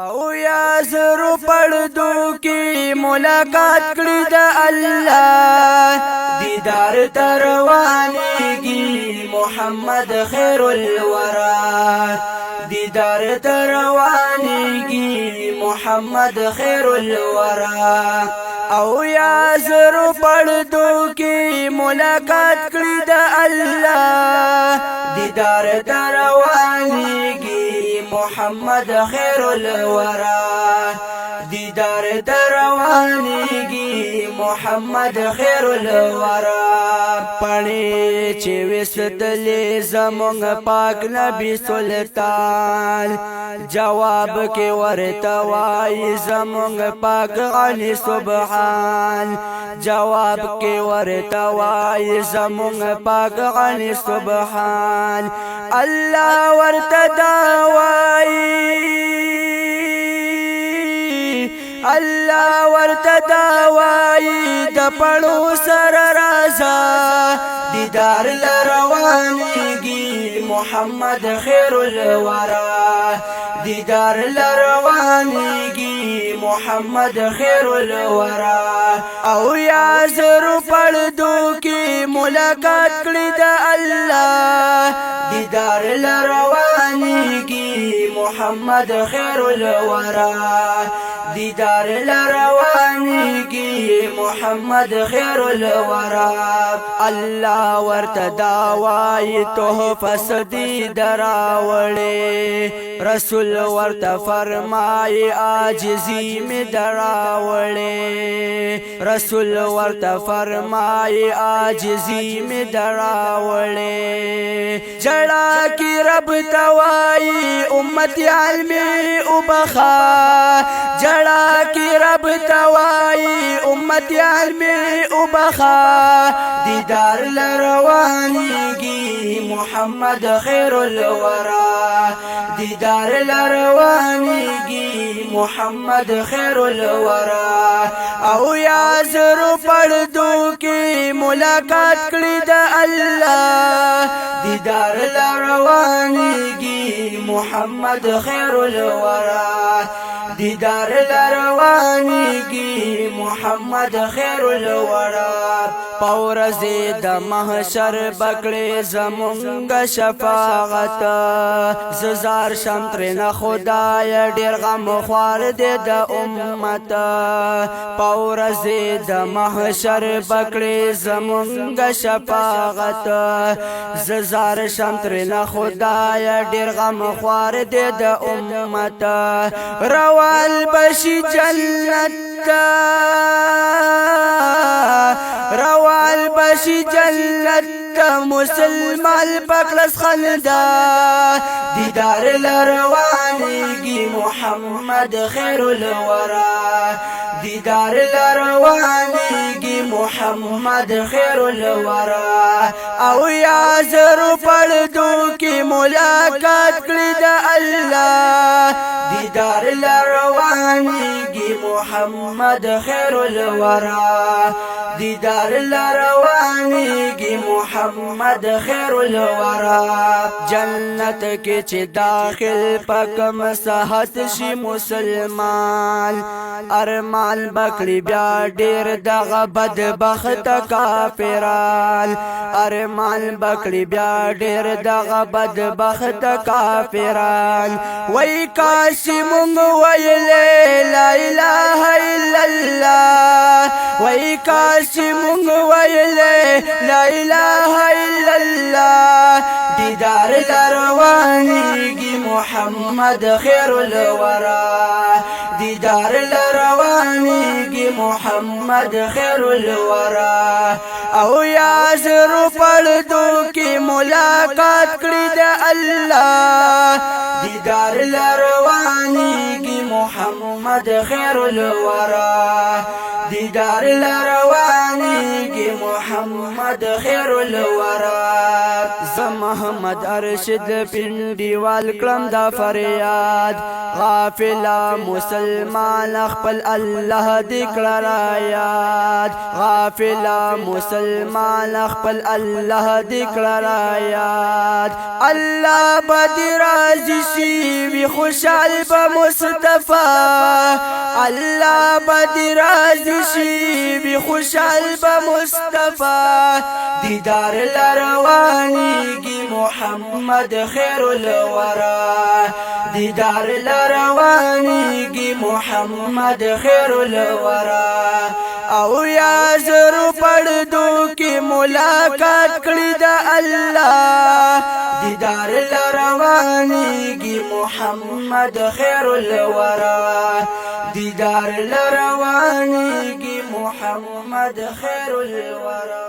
او یا زرو پردو کی ملاقات کړی د الله دیدار تروانیږي محمد خیر الورا دیدار تروانیږي محمد خیر الورا او یا زرو پردو کی ملاقات کړی د الله دیدار تروانیږي محمد خیر الورا دیدار تروانیږي محمد خیر الورا پړې چې وسدلې زمونږ پاک نبی سلطان جواب کې ورته وای زمونږ پاک غني سبحان جواب کې ورته وای زمونږ پاک غني سبحان الله ورته الله ورته داوای د پړو سره رازا دیدار لروانیږي محمد خیر الورا دیدار لروانیږي محمد خیر الورا او یا زرو پړدو کې ملاقات کړی د الله دیدار لروانیږي محمد خیر الورا دیدار لروانیږي محمد خیر الورا الله ورته داوای تحفه صدی دراوړې رسول ورته فرمای عاجزی می دراوړې رسول ورته فرمای عاجزی می دراوړې جڑا کی رب توای امت علمی وبخا جڑا کی رب توای امت علمی وبخا دیدار لروانیږي محمد خیر الورا دیدار لروانیږي محمد خیر الورا او یا زرو پړدو کې ملاقات کړی د الله دیدار لروانیږي محمد خیر الورا دیدار لروانیږي محمد خیر الورا پورز د محشر بکړې زمونږ شفاعت ززار شم ترنه خدای ډیر غم خوار دې د امت پورز د محشر بکړې زمونږ شفاعت ززار شم ترنه خدای ډیر غم خوار دې د امت روال بشي جنت روال بشي جنت مسلمان پکلس خندا دیدار لروانیږي محمد خیر الورا دیدار لروانیږي محمد خیر الورا او یا زرو پړدو کې ملاقات کړی د الله دیدار لروانیږي محمد خیر الورا دیدار لروانیږي محمد خیر الورا جنت کې چې داخل پکم صحت شي مسلمان ارمان بکړي بیا ډیر دغه بدبخت کافران ارمان بکړي بیا ډیر دغه بدبخت کافران وای کاش مونږ ویلې لا اله الا الله وای کاش مونږ ویلې لا اله الا الله دیدار لروانیږي محمد خیر الورا دیدار لروانیږي محمد خیر الورا او یا زرو پړدو کې ملاقات کړی د الله دیدار لروانیږي محمد خیر الورا دیدار لروانیږي محمد خیر الورا محمد ارشد پنډیوال کړم دا فریاد غافلا مسلمان خپل الله دې کړه را یاد غافلا مسلمان خپل الله دې کړه را یاد الله بدی راضي شي وي خوشحال به مصطفی الله بدی راضي شي وي خوشحال به مصطفی دیدار لروانیږي محمد خیر الورا دیدار لروانیږي محمد خیر الورا او یا زرو پردو کی ملاقات کړی دا الله دیدار لروانیږي محمد خیر الورا دیدار لروانیږي محمد خیر الورا